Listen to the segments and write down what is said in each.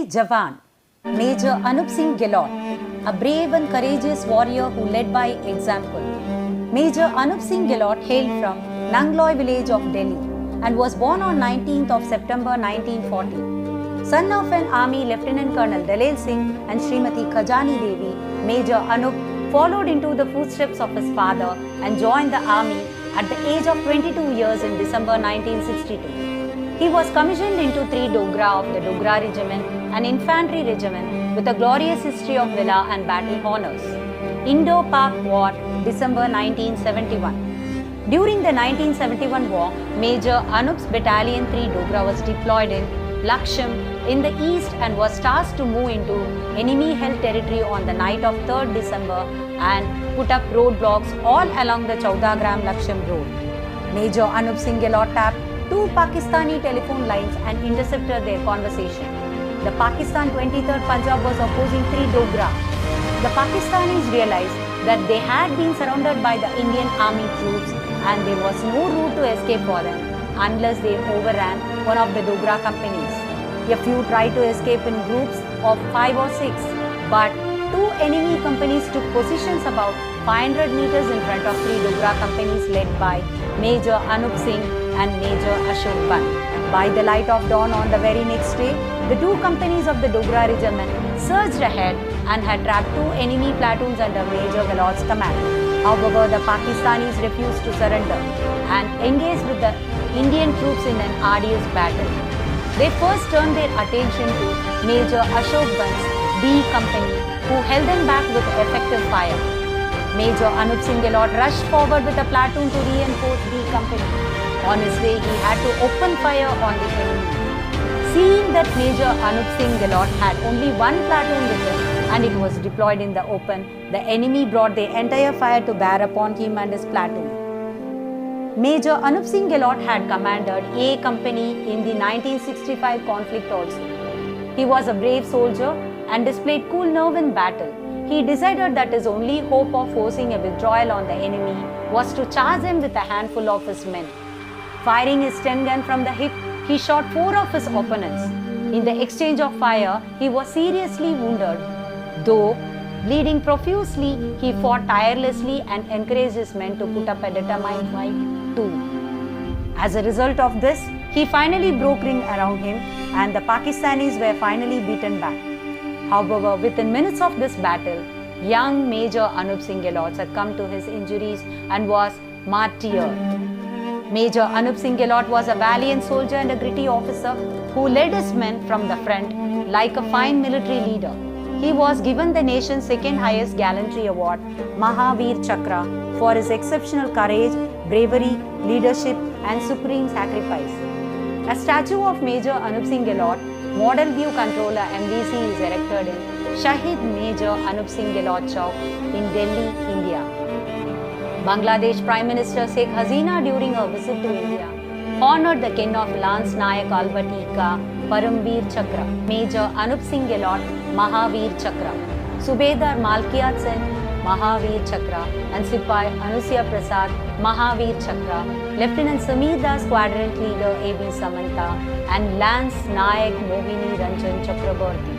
JaiJavaan, Major Anup Singh Gehlaut, a brave and courageous warrior who led by example. Major Anup Singh Gehlaut hailed from Nangloi village of Delhi and was born on 19th of September 1940. Son of an Army Lieutenant Colonel Dalal Singh and Srimati Khajani Devi, Major Anup followed into the footsteps of his father and joined the army at the age of 22 years in December 1962. He was commissioned into 3 Dogra of the Dogra Regiment, an infantry regiment with a glorious history of valour and battle honours. Indo-Pak War, December 1971. During the 1971 war, Major Anup's Battalion 3 Dogra was deployed in Laksham in the east and was tasked to move into enemy-held territory on the night of 3rd December and put up roadblocks all along the Chowdagram Laksham road. Major Anup Singh Gehlaut tapped 2 Pakistani telephone lines and intercepted their conversation. The Pakistan 23rd Punjab was opposing 3 Dogra. The Pakistanis realized that they had been surrounded by the Indian army troops and there was no route to escape for them unless they overran one of the Dogra companies. A few tried to escape in groups of 5 or 6, but 2 enemy companies took positions about 500 meters in front of 3 Dogra companies led by Major Anup Singh and Major Ashok Ban. By the light of dawn on the very next day, the 2 companies of the Dogra regiment surged ahead and had trapped 2 enemy platoons under Major Gehlaut's command. However, the Pakistanis refused to surrender and engaged with the Indian troops in an arduous battle. They first turned their attention to Major Ashok Ban's B Company, who held them back with effective fire. Major Anup Singh Gehlaut rushed forward with a platoon to reinforce B Company. On his way, he had to open fire on the enemy. Seeing that Major Anup Singh Gehlaut had only 1 platoon with him and it was deployed in the open, the enemy brought their entire fire to bear upon him and his platoon. Major Anup Singh Gehlaut had commanded A Company in the 1965 conflict also. He was a brave soldier and displayed cool nerve in battle. He decided that his only hope of forcing a withdrawal on the enemy was to charge him with a handful of his men. Firing his 10 gun from the hip, he shot 4 of his opponents. In the exchange of fire, he was seriously wounded. Though bleeding profusely, he fought tirelessly and encouraged his men to put up a determined fight too. As a result of this, he finally broke ring around him and the Pakistanis were finally beaten back. However, within minutes of this battle, young Major Anup Singh Gehlaut succumbed to his injuries and was martyred. Major Anup Singh Gehlaut was a valiant soldier and a gritty officer who led his men from the front like a fine military leader. He was given the nation's 2nd highest gallantry award, Maha Vir Chakra, for his exceptional courage, bravery, leadership and supreme sacrifice. A statue of Major Anup Singh Gehlaut, Model View Controller MVC, is erected in Shahid Major Anup Singh Gehlaut Chowk in Delhi, India. Bangladesh Prime Minister Sheikh Hasina, during her visit to India, honored the kin of Lance Nayak Alvati ka Param Vir Chakra, Major Anup Singh Gehlaut Maha Vir Chakra, Subedar Malkiyat Sen Maha Vir Chakra and Sipai Anusuya Prasad Maha Vir Chakra, Lieutenant Sameer Das Quadrant Leader A.B. Samanta and Lance Nayak Mohini Ranjan Chakraborty.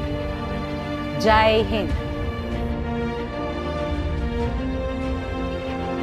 Jai Hind.